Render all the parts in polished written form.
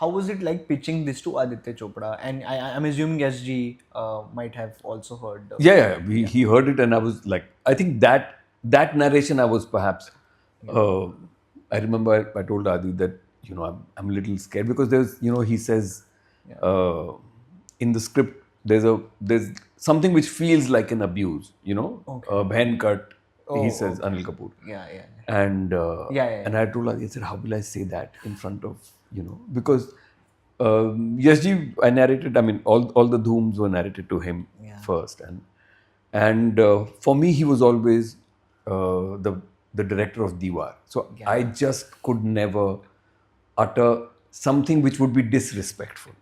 how was it like pitching this to Aditya Chopra? And I'm assuming SG might have also heard. He heard it, and I was like, I think that narration I was perhaps. I remember I told Adi that I'm a little scared because there's he says in the script there's something which feels like an abuse. Bhen cut. He says Anil Kapoor. Yeah. And Yeah. I told Adi, I said, how will I say that in front of because Yash ji, I narrated. I mean, all the Dhooms were narrated to him first, and for me, he was always the director of Diwar. So I just could never utter something which would be disrespectful.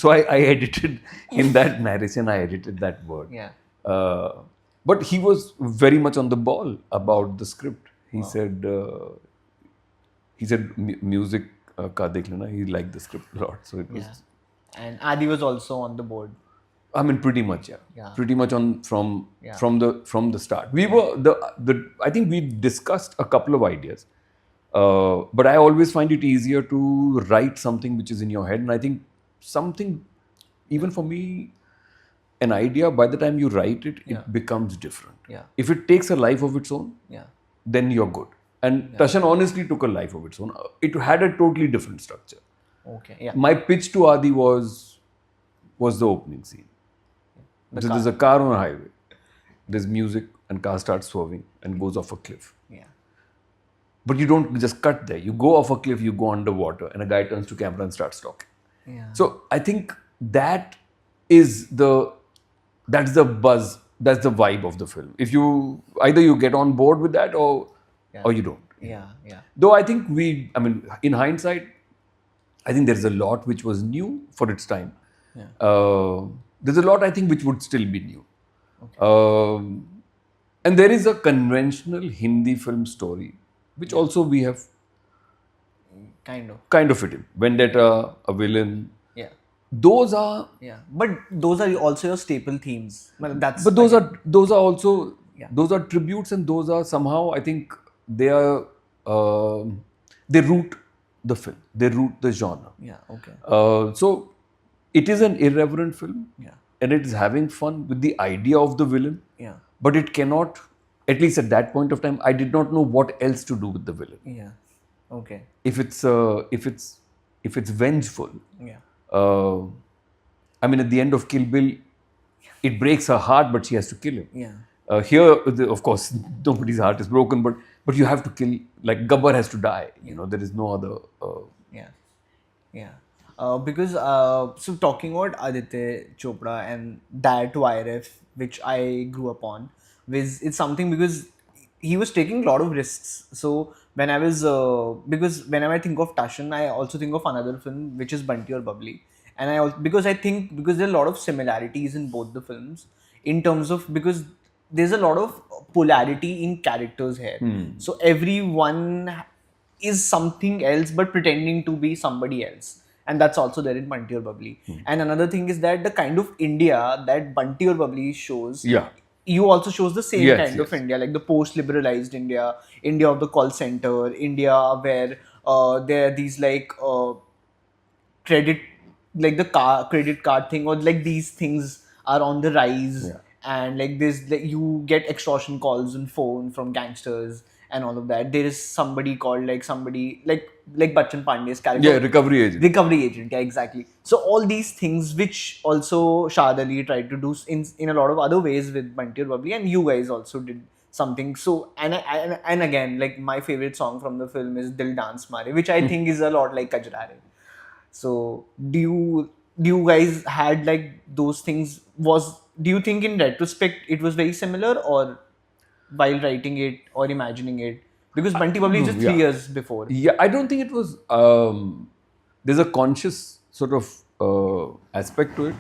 So I edited in that narration. I edited that word. But he was very much on the ball about the script. He said. He said music ka dekh lena. He liked the script a lot, so it was. And Adi was also on the board. I mean, pretty much, pretty much from the start. We were I think we discussed a couple of ideas, but I always find it easier to write something which is in your head, and I think something, even for me, an idea by the time you write it, it becomes different. If it takes a life of its own, then you're good. And Tashan honestly took a life of its own. It had a totally different structure. My pitch to Adi was the opening scene. So there's a car on a highway. There's music and car starts swerving and goes off a cliff. But you don't just cut there. You go off a cliff, you go underwater, and a guy turns to camera and starts talking. So I think that's the buzz, that's the vibe of the film. If you either you get on board with that or you don't. Though I think in hindsight, I think there's a lot which was new for its time. There's a lot I think which would still be new. And there is a conventional Hindi film story which also we have kind of fit in. Vendetta, a villain. Those are but those are also your staple themes. Well, but those are also those are tributes, and those are somehow, I think, they are they root the film, they root the genre. So it is an irreverent film, and it is having fun with the idea of the villain. But it cannot, at least at that point of time, I did not know what else to do with the villain. If it's vengeful. I mean, at the end of Kill Bill, it breaks her heart, but she has to kill him. Here, of course, nobody's heart is broken, but you have to kill. Like Gabbar has to die. There is no other. Because so talking about Aditya Chopra and that YRF, which I grew up on, it's something because he was taking a lot of risks. So when I was because whenever I think of Tashan, I also think of another film which is Bunty or Bubbly, and because I think because there are a lot of similarities in both the films in terms of, because there's a lot of polarity in characters here. So everyone is something else but pretending to be somebody else. And that's also there in Bunty or Bubbly. And another thing is that the kind of India that Bunty or Bubbly shows, you also shows the same kind of India, like the post-liberalized India, India of the call center, India where there are these like credit, like the credit card thing, or like these things are on the rise. And like this, like, you get extortion calls on phone from gangsters and all of that. There is somebody called like Bachchan Pandey's character. Recovery agent. Yeah, exactly. So all these things which also Shahid Ali tried to do in a lot of other ways with Bunty or Bubbly, and you guys also did something. So and again, like my favorite song from the film is Dil Dance Mare, which I think is a lot like Kajrare. So do you guys had like those things? Do you think in retrospect it was very similar, or while writing it or imagining it? Because Bunty Bubbly is just 3 years before. I don't think it was. There's a conscious sort of aspect to it.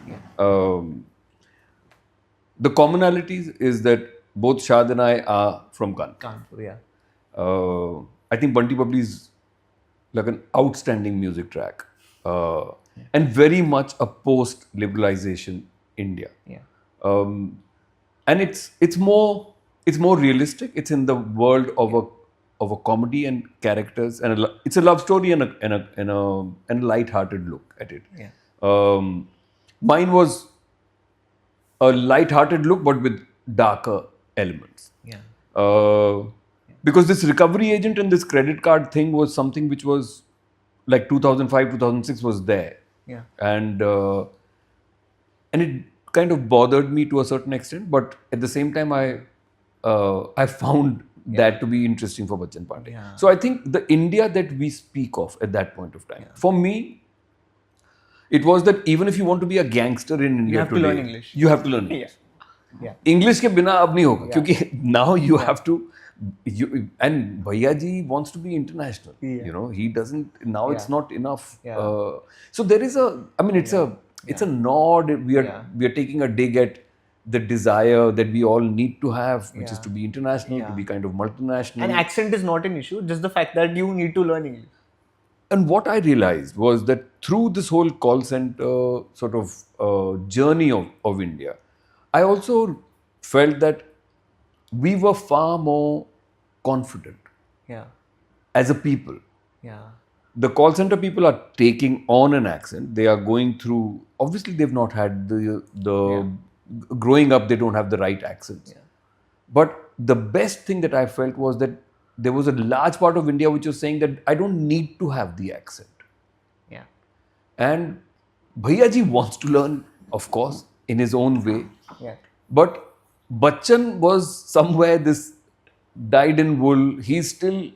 The commonalities is that both Shad and I are from Kanpur. I think Bunty Bubbly is like an outstanding music track, and very much a post-liberalization India. And it's more realistic. It's in the world of of a comedy and characters, and it's a love story and a light-hearted look at it. Yeah. Mine was a light-hearted look, but with darker elements. Yeah. Because this recovery agent and this credit card thing was something which was like 2005, 2006 was there. Yeah. And it kind of bothered me to a certain extent, but at the same time, I found that to be interesting for Bachchan Pandey. Yeah. So I think the India that we speak of at that point of time, for me, it was that even if you want to be a gangster in India You have today, to learn English. you have to learn English. Yeah. English के बिना अब नहीं होगा, क्योंकि now you have to. And Bhaiya ji wants to be international. You know, he doesn't. Now it's not enough. So there is a. I mean, it's a nod. We are taking a dig at the desire that we all need to have, which is to be international, to be kind of multinational. And accent is not an issue. Just the fact that you need to learn English. And what I realized was that through this whole call center sort of journey of India, I also felt that we were far more confident as a people. Yeah. The call center people are taking on an accent. They are going through, obviously they've not had the growing up, they don't have the right accents. Yeah. But the best thing that I felt was that there was a large part of India which was saying that I don't need to have the accent. Yeah. And Bhaiya ji wants to learn, of course, in his own way. Yeah. But Bachchan was somewhere this dyed in wool. He's still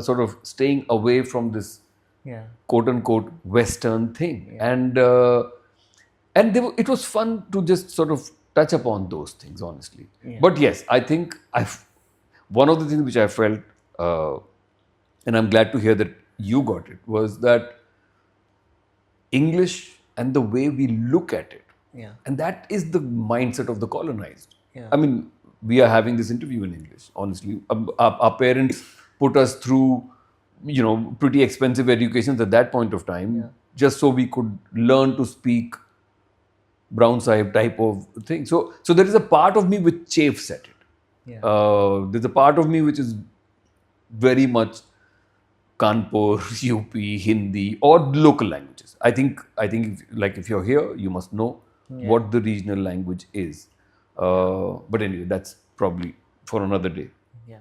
sort of staying away from this quote unquote Western thing. Yeah. And it was fun to just sort of touch upon those things, honestly. Yeah. But yes, I think one of the things which I felt, and I'm glad to hear that you got it, was that English and the way we look at it. Yeah. And that is the mindset of the colonized. Yeah. I mean, we are having this interview in English, honestly. Our parents put us through, pretty expensive educations at that point of time, just so we could learn to speak Brown Sahib type of thing. So there is a part of me which chafes at it. Yeah. There's a part of me which is very much Kanpur, UP, Hindi, or local languages. I think if you're here, you must know what the regional language is. But anyway, that's probably for another day. Yeah.